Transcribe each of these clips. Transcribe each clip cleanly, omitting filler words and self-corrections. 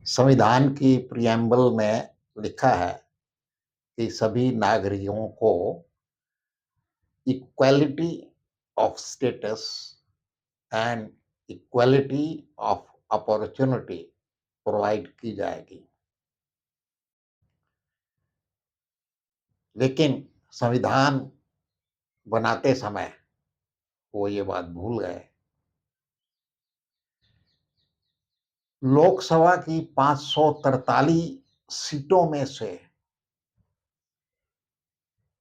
संविधान की प्रिएम्बल में लिखा है कि सभी नागरिकों को equality of status and equality of opportunity provide की जाएगी। लेकिन संविधान बनाते समय वो ये बात भूल गए। लोकसभा की 543 सीटों में से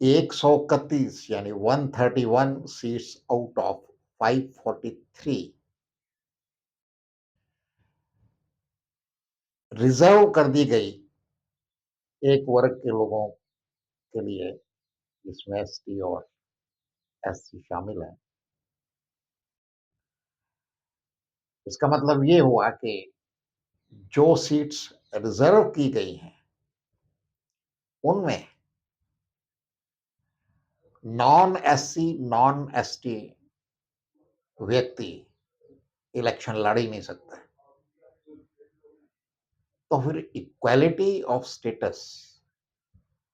131 यानी 131 सीट्स आउट ऑफ 543 रिजर्व कर दी गई एक वर्ग के लोगों के लिए, जिसमें एसटी और एससी शामिल हैं। इसका मतलब ये हुआ कि जो सीट्स रिजर्व की गई हैं, उनमें नॉन एससी, नॉन एसटी व्यक्ति इलेक्शन लड़ ही नहीं सकता। तो फिर इक्वालिटी ऑफ स्टेटस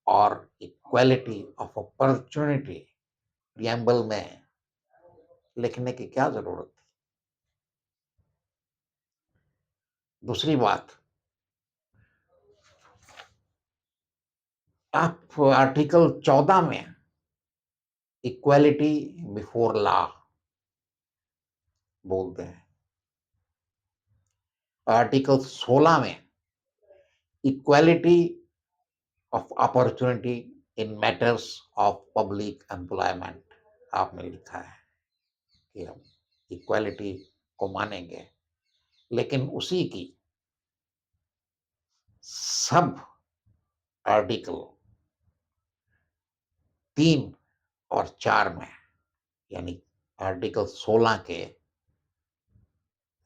और इक्वालिटी ऑफ अपॉर्चुनिटी प्रिएम्बल में लिखने की क्या जरूरत थी? दूसरी बात, आप आर्टिकल 14 में इक्वालिटी बिफोर लॉ बोलते हैं, आर्टिकल 16 में equality of opportunity in matters of public employment आपने लिखा है कि हम इक्वालिटी को मानेंगे, लेकिन उसी की सब आर्टिकल 3 और 4 में, यानी आर्टिकल 16 के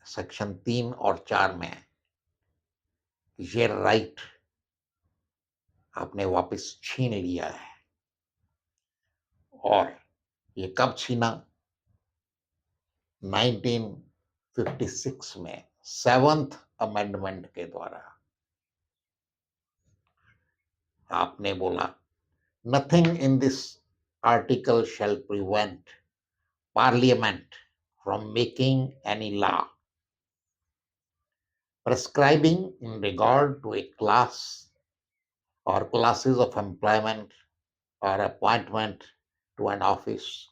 सेक्शन 3 और 4 में ये राइट आपने वापस छीन लिया है। और ये कब छीना? 1956 में 7th अमेंडमेंट के द्वारा। आपने बोला, nothing in this article shall prevent Parliament from making any law prescribing in regard to a class or classes of employment or appointment to an office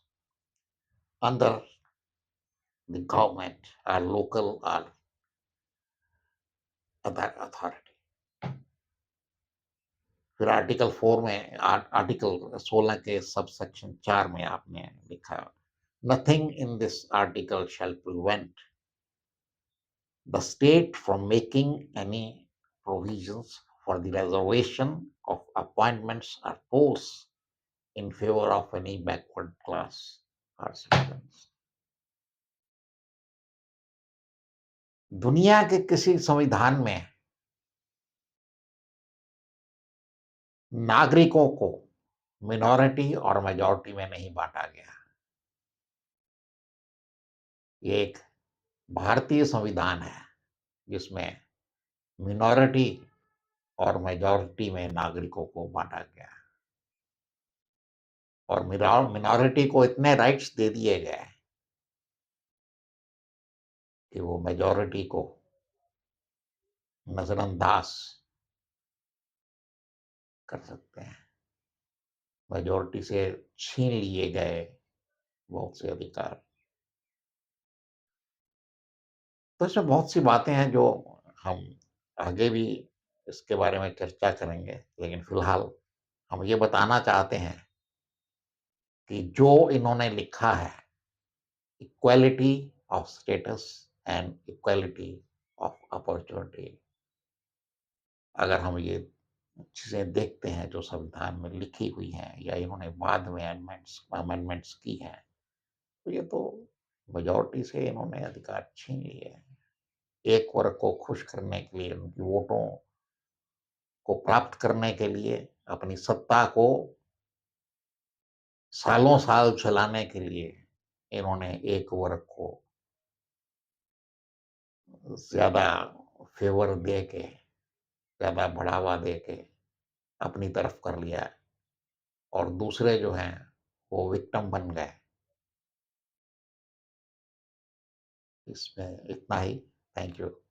under the government or local or other authority। फिर article 4 में article 16 के sub section 4 में आपने लिखा, nothing in this article shall prevent the state from making any provisions for the reservation of appointments or posts in favor of any backward class or citizens। दुनिया के किसी संविधान में नागरिकों को मिनॉरिटी और मेजॉरिटी में नहीं बांटा गया। ये एक भारतीय संविधान है जिसमें मिनॉरिटी और मेजॉरिटी में नागरिकों को बांटा गया और मिनॉरिटी को इतने राइट्स दे दिए गए कि वो मेजॉरिटी को नजरअंदाज कर सकते हैं। मेजॉरिटी से छीन लिए गए बहुत से अधिकार। तो इसमें बहुत सी बातें हैं जो हम आगे भी इसके बारे में चर्चा करेंगे, लेकिन फिलहाल हम ये बताना चाहते हैं कि जो इन्होंने लिखा है, equality of status and equality of opportunity, अगर हम ये चीजें देखते हैं जो संविधान में लिखी हुई हैं या इन्होंने बाद में अमेंडमेंट्स की हैं, तो ये तो मेजॉरिटी से इन्होंने अधिकार छीन लिए हैं। एक वर्ग को खुश करने के लिए, उनकी वोटों को प्राप्त करने के लिए, अपनी सत्ता को सालों साल चलाने के लिए इन्होंने एक वर्ग को ज्यादा फेवर दे के ज़्यादा बढ़ावा दे के अपनी तरफ कर लिया और दूसरे जो हैं, वो विक्टिम बन गए। इसमें इतना ही। Thank you.